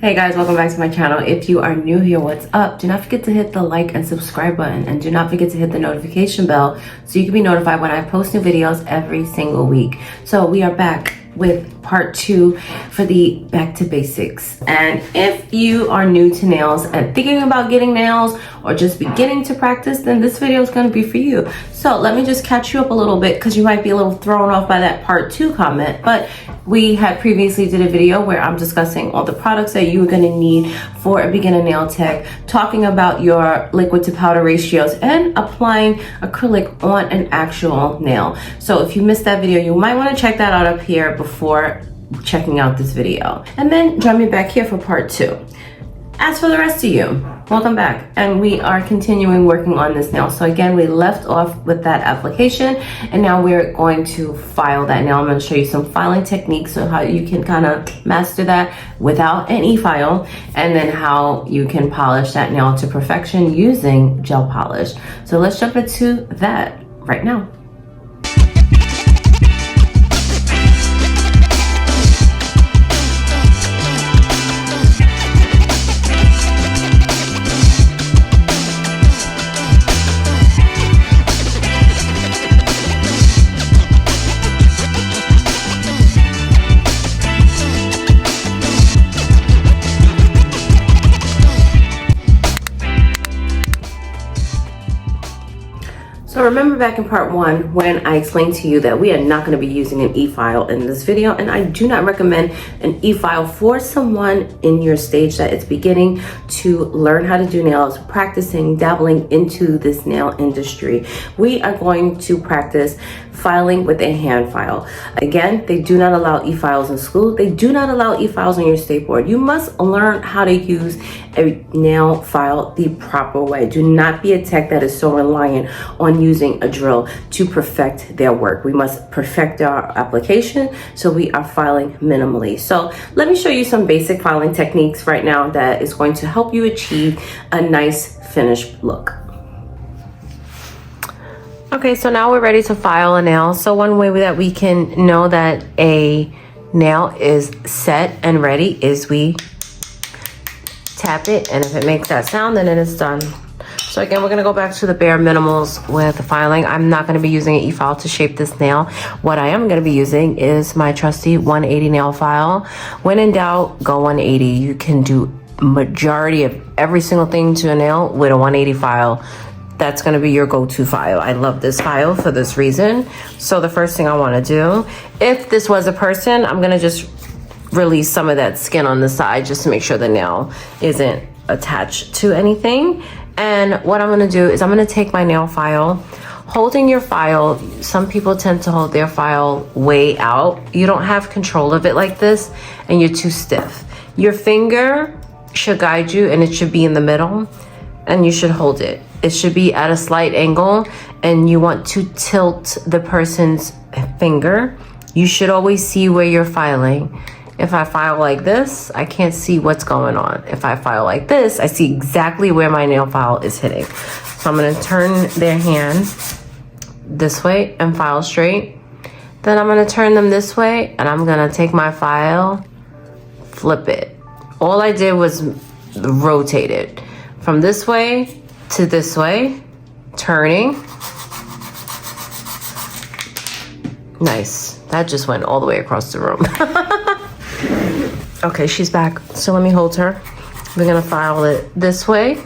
Hey guys, welcome back to my channel. If you are new here, what's up? Do not forget to hit the like and subscribe button, and do not forget to hit the notification bell so you can be notified when I post new videos every single week. So we are back with part 2 for the back to basics. And if you are new to nails and thinking about getting nails or just beginning to practice, then this video is going to be for you. So let me just catch you up a little bit because you might be a little thrown off by that part 2 comment. But we had previously did a video where I'm discussing all the products that you're going to need for a beginner nail tech, talking about your liquid to powder ratios and applying acrylic on an actual nail. So if you missed that video, you might want to check that out up here before checking out this video, and then join me back here for part 2. As for the rest of you, welcome back, and we are continuing working on this nail. So again, we left off with that application, and now we're going to file that nail. I'm going to show you some filing techniques, so how you can kind of master that without an e-file, and then how you can polish that nail to perfection using gel polish. So let's jump into that right now. So remember back in part 1 when I explained to you that we are not going to be using an e-file in this video, and I do not recommend an e-file for someone in your stage that is beginning to learn how to do nails, practicing, dabbling into this nail industry. We are going to practice filing with a hand file. Again, they do not allow e-files in school. They do not allow e-files on your state board. You must learn how to use a nail file the proper way. Do not be a tech that is so reliant on using a drill to perfect their work. We must perfect our application, so we are filing minimally. So let me show you some basic filing techniques right now that is going to help you achieve a nice finished look. Okay, so now we're ready to file a nail. So one way that we can know that a nail is set and ready is we tap it, and if it makes that sound, then it is done. So again, we're gonna go back to the bare minimals with the filing. I'm not gonna be using an e-file to shape this nail. What I am gonna be using is my trusty 180 nail file. When in doubt, go 180. You can do majority of every single thing to a nail with a 180 file. That's going to be your go-to file. I love this file for this reason. So the first thing I want to do, if this was a person, I'm going to just release some of that skin on the side just to make sure the nail isn't attached to anything. And what I'm going to do is I'm going to take my nail file, holding your file. Some people tend to hold their file way out. You don't have control of it like this, and you're too stiff. Your finger should guide you, and it should be in the middle, and you should hold it. It should be at a slight angle, and you want to tilt the person's finger. You should always see where you're filing. If I file like this, I can't see what's going on. If I file like this, I see exactly where my nail file is hitting. So I'm gonna turn their hand this way and file straight. Then I'm gonna turn them this way, and I'm gonna take my file, flip it. All I did was rotate it from this way to this way, turning. Nice. That just went all the way across the room. Okay, she's back. So let me hold her. We're gonna file it this way.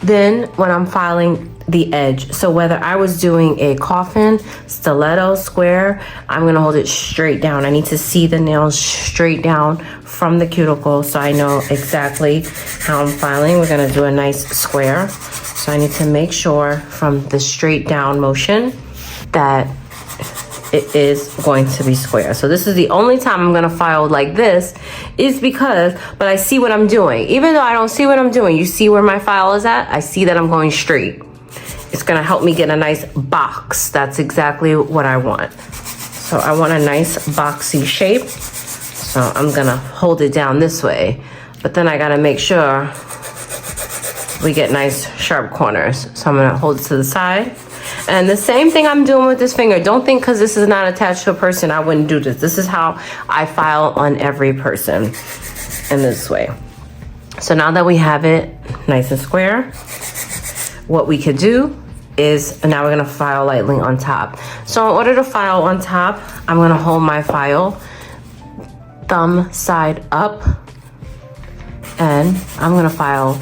Then when I'm filing the edge, so whether I was doing a coffin, stiletto, square, I'm gonna hold it straight down. I need to see the nails straight down from the cuticle so I know exactly how I'm filing. We're gonna do a nice square. So I need to make sure from the straight down motion that it is going to be square. So this is the only time I'm gonna file like this, is because, but I see what I'm doing. Even though I don't see what I'm doing, you see where my file is at? I see that I'm going straight. It's gonna help me get a nice box. That's exactly what I want. So I want a nice boxy shape. So I'm gonna hold it down this way, but then I gotta make sure we get nice sharp corners. So I'm gonna hold it to the side. And the same thing I'm doing with this finger. Don't think because this is not attached to a person, I wouldn't do this. This is how I file on every person in this way. So now that we have it nice and square, what we could do is now we're gonna file lightly on top. So in order to file on top, I'm gonna hold my file thumb side up and I'm gonna file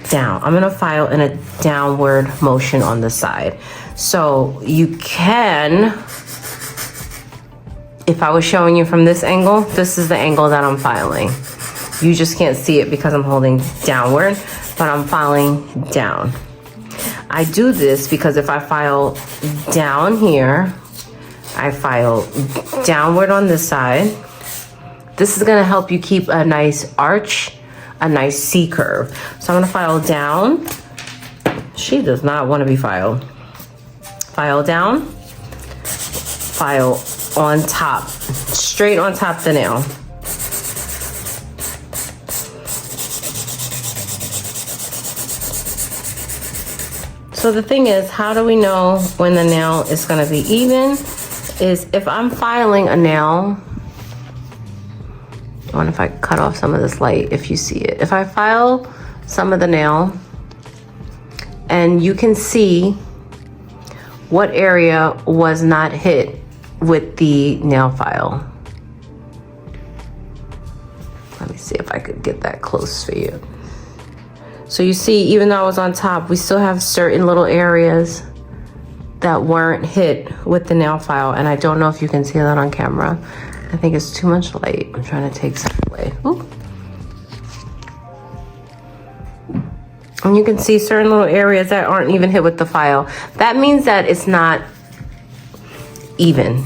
down. I'm gonna file in a downward motion on the side. So you can, if I was showing you from this angle, this is the angle that I'm filing. You just can't see it because I'm holding downward, but I'm filing down. I do this because if I file down here, I file downward on this side. This is gonna help you keep a nice arch, a nice C curve. So I'm gonna file down. She does not wanna be filed. File down, file on top, straight on top of the nail. So the thing is, how do we know when the nail is gonna be even? Is if I'm filing a nail, I wonder if I cut off some of this light if you see it. If I file some of the nail and you can see what area was not hit with the nail file. Let me see if I could get that close for you. So you see, even though I was on top, we still have certain little areas that weren't hit with the nail file. And I don't know if you can see that on camera. I think it's too much light. I'm trying to take some away. Ooh. And you can see certain little areas that aren't even hit with the file. That means that it's not even.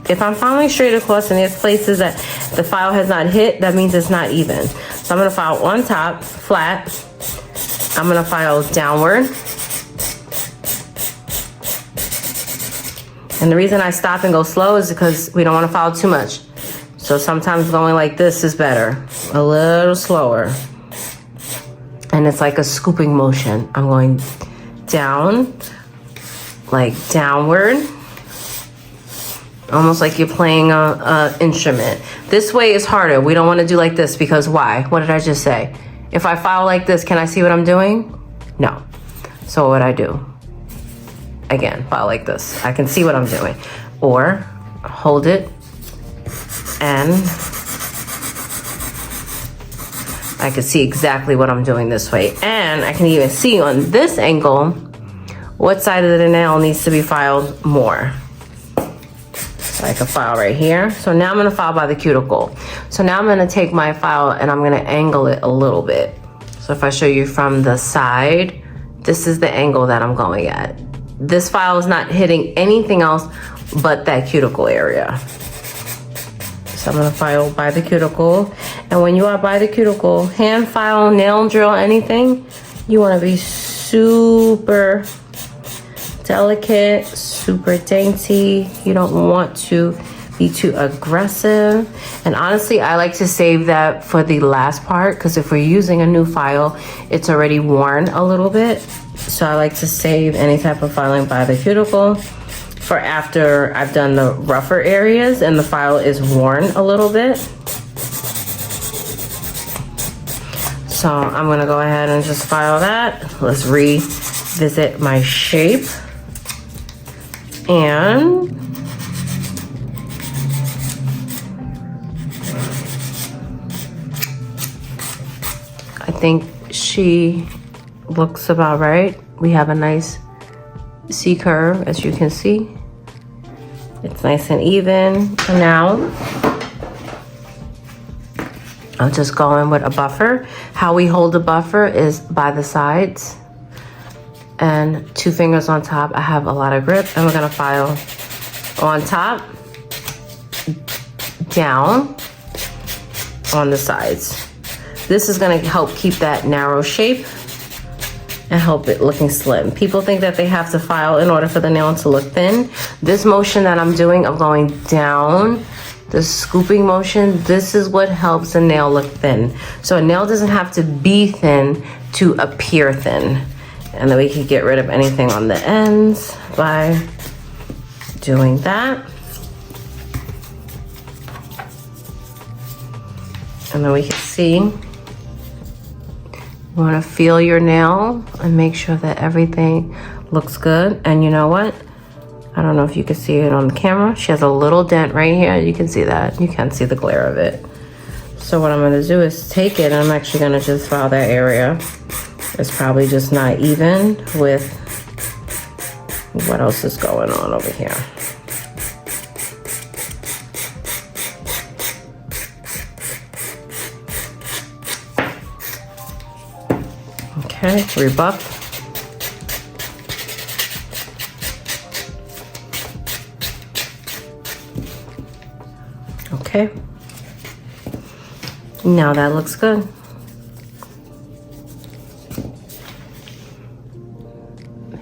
If I'm filing straight across and there's places that the file has not hit, that means it's not even. So I'm gonna file on top, flat. I'm gonna file downward. And the reason I stop and go slow is because we don't wanna file too much. So sometimes going like this is better, a little slower. And it's like a scooping motion. I'm going down, like downward, almost like you're playing a instrument. This way is harder. We don't want to do like this because why? What did I just say? If I file like this, can I see what I'm doing? No. So what I do? Again, file like this. I can see what I'm doing. Or hold it and I can see exactly what I'm doing this way. And I can even see on this angle what side of the nail needs to be filed more. So I can file right here. So now I'm gonna file by the cuticle. So now I'm gonna take my file and I'm gonna angle it a little bit. So if I show you from the side, this is the angle that I'm going at. This file is not hitting anything else but that cuticle area. So I'm gonna file by the cuticle. And when you are by the cuticle, hand file, nail drill, anything, you wanna be super delicate, super dainty. You don't want to be too aggressive. And honestly, I like to save that for the last part because if we're using a new file, it's already worn a little bit. So I like to save any type of filing by the cuticle for after I've done the rougher areas and the file is worn a little bit. So I'm gonna go ahead and just file that. Let's revisit my shape. And I think she looks about right. We have a nice C curve, as you can see. It's nice and even. And now I'll just go in with a buffer. How we hold the buffer is by the sides and 2 fingers on top. I have a lot of grip and we're gonna file on top, down, on the sides. This is gonna help keep that narrow shape and help it looking slim. People think that they have to file in order for the nail to look thin. This motion that I'm doing of going down, the scooping motion, this is what helps a nail look thin. So a nail doesn't have to be thin to appear thin. And then we can get rid of anything on the ends by doing that. And then we can see, you want to feel your nail and make sure that everything looks good. And you know what? I don't know if you can see it on the camera. She has a little dent right here. You can see that. You can't see the glare of it. So what I'm going to do is take it. I'm actually going to just file that area. It's probably just not even with what else is going on over here. Okay, rebuff. Okay. Now that looks good.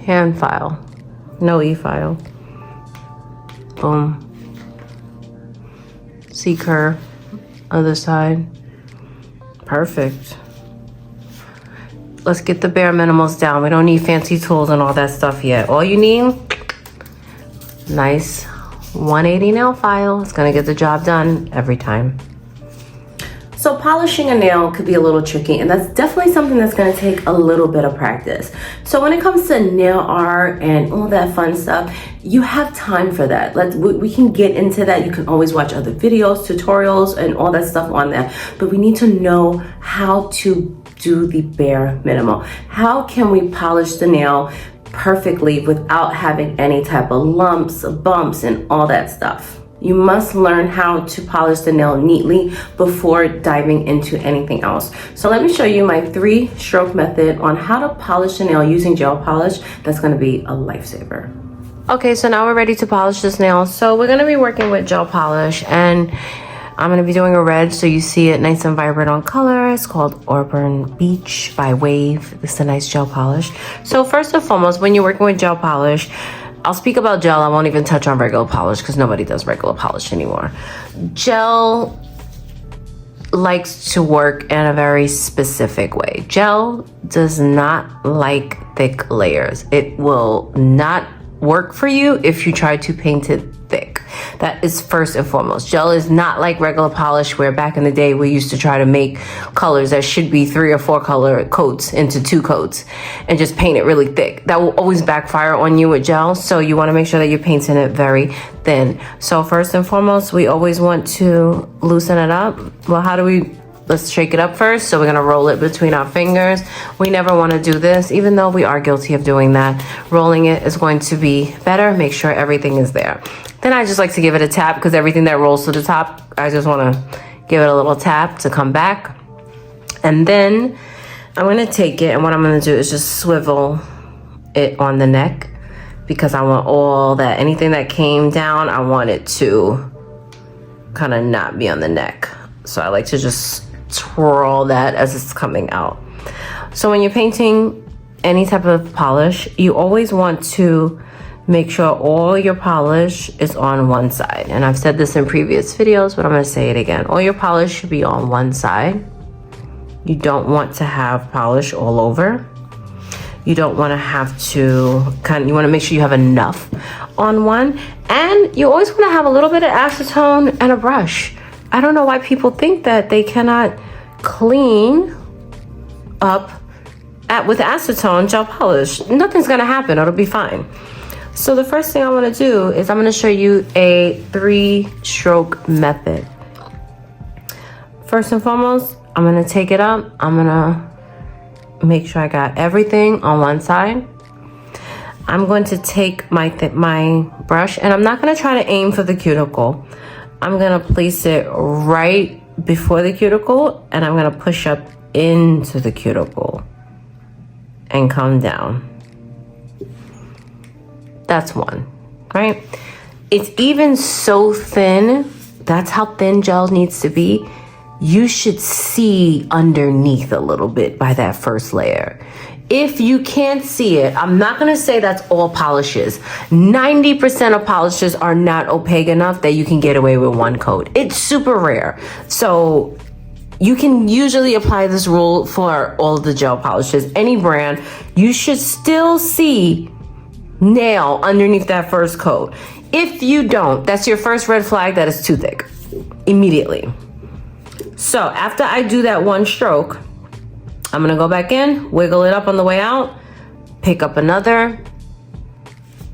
Hand file. No e-file. Boom. C-curve. Other side. Perfect. Let's get the bare minimals down. We don't need fancy tools and all that stuff yet. All you need, nice 180 nail file. It's gonna get the job done every time. So polishing a nail could be a little tricky, and that's definitely something that's gonna take a little bit of practice. So when it comes to nail art and all that fun stuff, you have time for that. We can get into that. You can always watch other videos, tutorials, and all that stuff on that. But we need to know how to do the bare minimum. How can we polish the nail perfectly without having any type of lumps, bumps, and all that stuff? You must learn how to polish the nail neatly before diving into anything else. So let me show you my 3-stroke method on how to polish the nail using gel polish. That's gonna be a lifesaver. Okay, so now we're ready to polish this nail. So we're gonna be working with gel polish, and I'm gonna be doing a red so you see it nice and vibrant on color. It's called Auburn Beach by Wave. This is a nice gel polish. So first and foremost, when you're working with gel polish, I'll speak about gel. I won't even touch on regular polish because nobody does regular polish anymore. Gel likes to work in a very specific way. Gel does not like thick layers. It will not work for you if you try to paint it thick. That is first and foremost. Gel is not like regular polish, where back in the day we used to try to make colors that should be 3 or 4 color coats into 2 coats and just paint it really thick. That will always backfire on you with gel. So you want to make sure that you're painting it very thin. So first and foremost, we always want to loosen it up. Well, how do we? Let's shake it up first. So we're gonna roll it between our fingers. We never wanna do this, even though we are guilty of doing that. Rolling it is going to be better. Make sure everything is there. Then I just like to give it a tap, because everything that rolls to the top, I just wanna give it a little tap to come back. And then I'm gonna take it, and what I'm gonna do is just swivel it on the neck, because I want all that, anything that came down, I want it to kind of not be on the neck. So I like to just twirl that as it's coming out. So when you're painting any type of polish, you always want to make sure all your polish is on one side. And I've said this in previous videos, but I'm gonna say it again. All your polish should be on one side. You don't want to have polish all over. You don't want to have to you want to make sure you have enough on one. And you always want to have a little bit of acetone and a brush. I don't know why people think that they cannot clean up with acetone gel polish. Nothing's gonna happen, it'll be fine. So the first thing I wanna do is I'm gonna show you a 3-stroke method. First and foremost, I'm gonna take it up. I'm gonna make sure I got everything on one side. I'm going to take my brush, and I'm not gonna try to aim for the cuticle. I'm gonna place it right before the cuticle, and I'm gonna push up into the cuticle and come down. That's one, right? It's even so thin, that's how thin gel needs to be. You should see underneath a little bit by that first layer. If you can't see it, I'm not gonna say that's all polishes. 90% of polishes are not opaque enough that you can get away with one coat. It's super rare. So you can usually apply this rule for all of the gel polishes. Any brand, you should still see nail underneath that first coat. If you don't, that's your first red flag that is too thick. Immediately. So after I do that one stroke, I'm gonna go back in, wiggle it up on the way out, pick up another,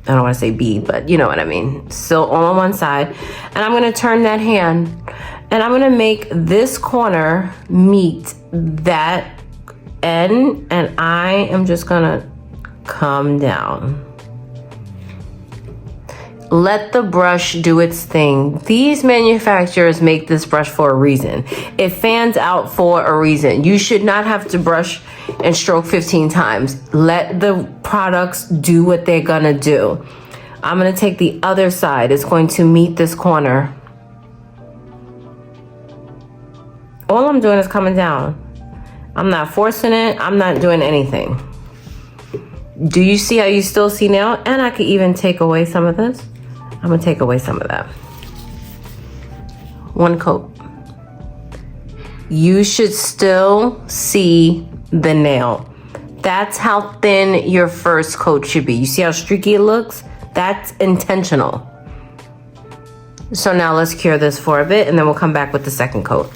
I don't want to say bead, but you know what I mean. Still all on one side. And I'm going to turn that hand and I'm going to make this corner meet that end. And I am just going to come down. Let the brush do its thing. These manufacturers make this brush for a reason. It fans out for a reason. You should not have to brush and stroke 15 times. Let the products do what they're gonna do. I'm gonna take the other side. It's going to meet this corner. All I'm doing is coming down. I'm not forcing it. I'm not doing anything. Do you see how you still see now? And I could even take away some of this. I'm gonna take away some of that. One coat. You should still see the nail. That's how thin your first coat should be. You see how streaky it looks? That's intentional. So now let's cure this for a bit and then we'll come back with the second coat.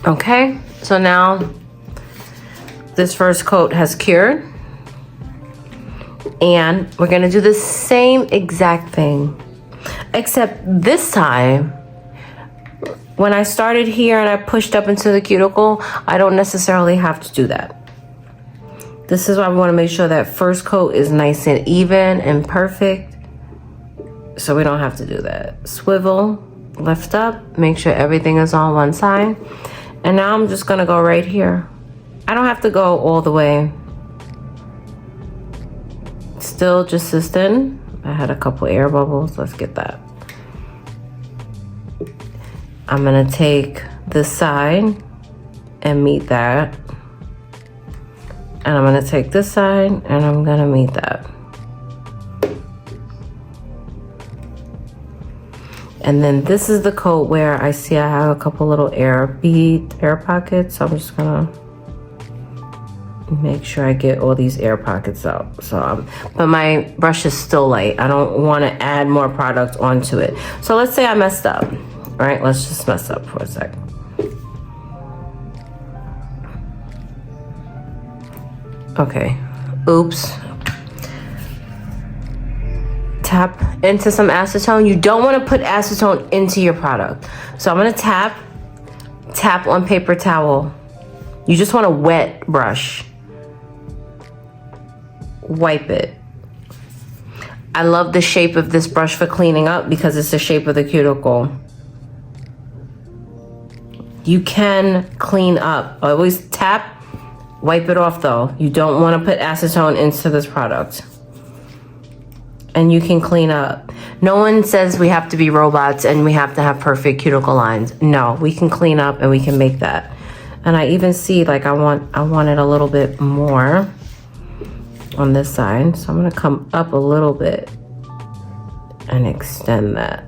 Okay, so now this first coat has cured. And we're gonna do the same exact thing, except this time, when I started here and I pushed up into the cuticle, I don't necessarily have to do that. This is why we wanna make sure that first coat is nice and even and perfect, so we don't have to do that. Swivel, lift up, make sure everything is on one side. And now I'm just gonna go right here. I don't have to go all the way. Still just assisting. I had a couple air bubbles. Let's get that. I'm gonna take this side and meet that. And I'm gonna take this side and I'm gonna meet that. And then this is the coat where I see I have a couple little air pockets. So I'm just gonna make sure I get all these air pockets out. So, but my brush is still light. I don't want to add more product onto it. So let's say I messed up. All right, let's just mess up for a sec. Okay, oops. Tap into some acetone. You don't want to put acetone into your product. So I'm gonna tap on paper towel. You just want a wet brush. Wipe it. I love the shape of this brush for cleaning up because it's the shape of the cuticle. You can clean up. Always tap, wipe it off though. You don't want to put acetone into this product. And you can clean up. No one says we have to be robots and we have to have perfect cuticle lines. No, we can clean up and we can make that. And I even see like I want it a little bit more on this side. So I'm gonna come up a little bit and extend that.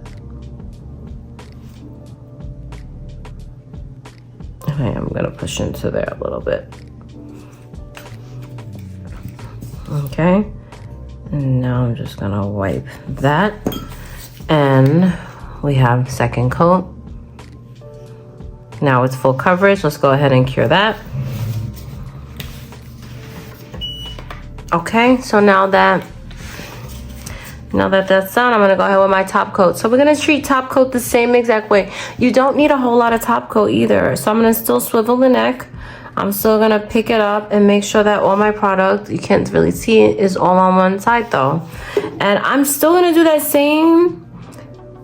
I am gonna push into there a little bit. Okay, and now I'm just gonna wipe that. And we have second coat. Now it's full coverage. Let's go ahead and cure that. Okay, so now that that's done, I'm gonna go ahead with my top coat. So we're gonna treat top coat the same exact way. You don't need a whole lot of top coat either. So I'm gonna still swivel the neck. I'm still gonna pick it up and make sure that all my product, you can't really see it, is all on one side though. And I'm still gonna do that same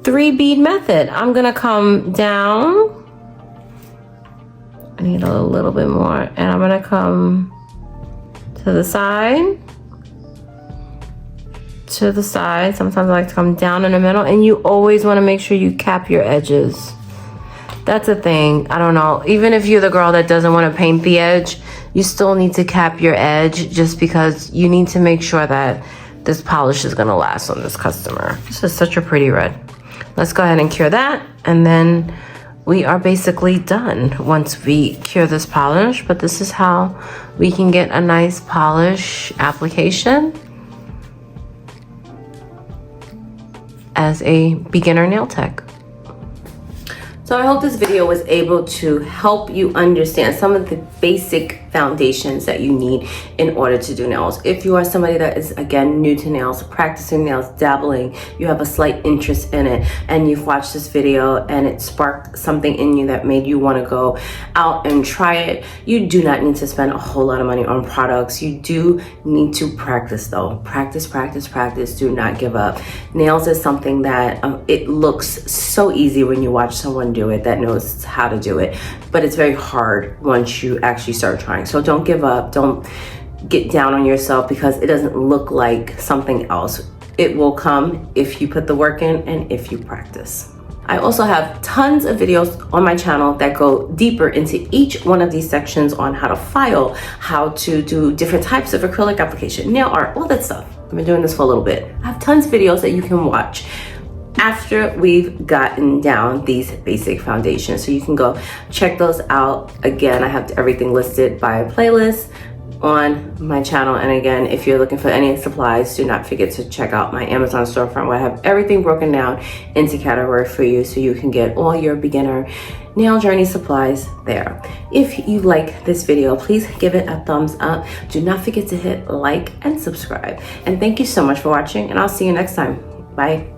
3 bead method. I'm gonna come down. I need a little bit more. And I'm gonna come to the side. To the side. Sometimes I like to come down in the middle. And you always want to make sure you cap your edges. That's a thing. I don't know. Even if you're the girl that doesn't want to paint the edge, you still need to cap your edge just because you need to make sure that this polish is going to last on this customer. This is such a pretty red. Let's go ahead and cure that. And then we are basically done once we cure this polish. But this is how we can get a nice polish application as a beginner nail tech. So I hope this video was able to help you understand some of the basic foundations that you need in order to do nails. If you are somebody that is, again, new to nails, practicing nails, dabbling, you have a slight interest in it, and you've watched this video and it sparked something in you that made you want to go out and try it, you do not need to spend a whole lot of money on products. You do need to practice though. Practice, practice, practice. Do not give up. Nails is something that it looks so easy when you watch someone do it that knows how to do it, but it's very hard once you actually start trying. So don't give up. Don't get down on yourself because it doesn't look like something else. It will come if you put the work in and if you practice. I also have tons of videos on my channel that go deeper into each one of these sections on how to file, how to do different types of acrylic application, nail art, all that stuff. I've been doing this for a little bit. I have tons of videos that you can watch after we've gotten down these basic foundations. So you can go check those out. Again, I have everything listed by playlist on my channel. And again, if you're looking for any supplies, do not forget to check out my Amazon storefront where I have everything broken down into category for you so you can get all your beginner nail journey supplies there. If you like this video, please give it a thumbs up. Do not forget to hit like and subscribe. And thank you so much for watching, and I'll see you next time. Bye.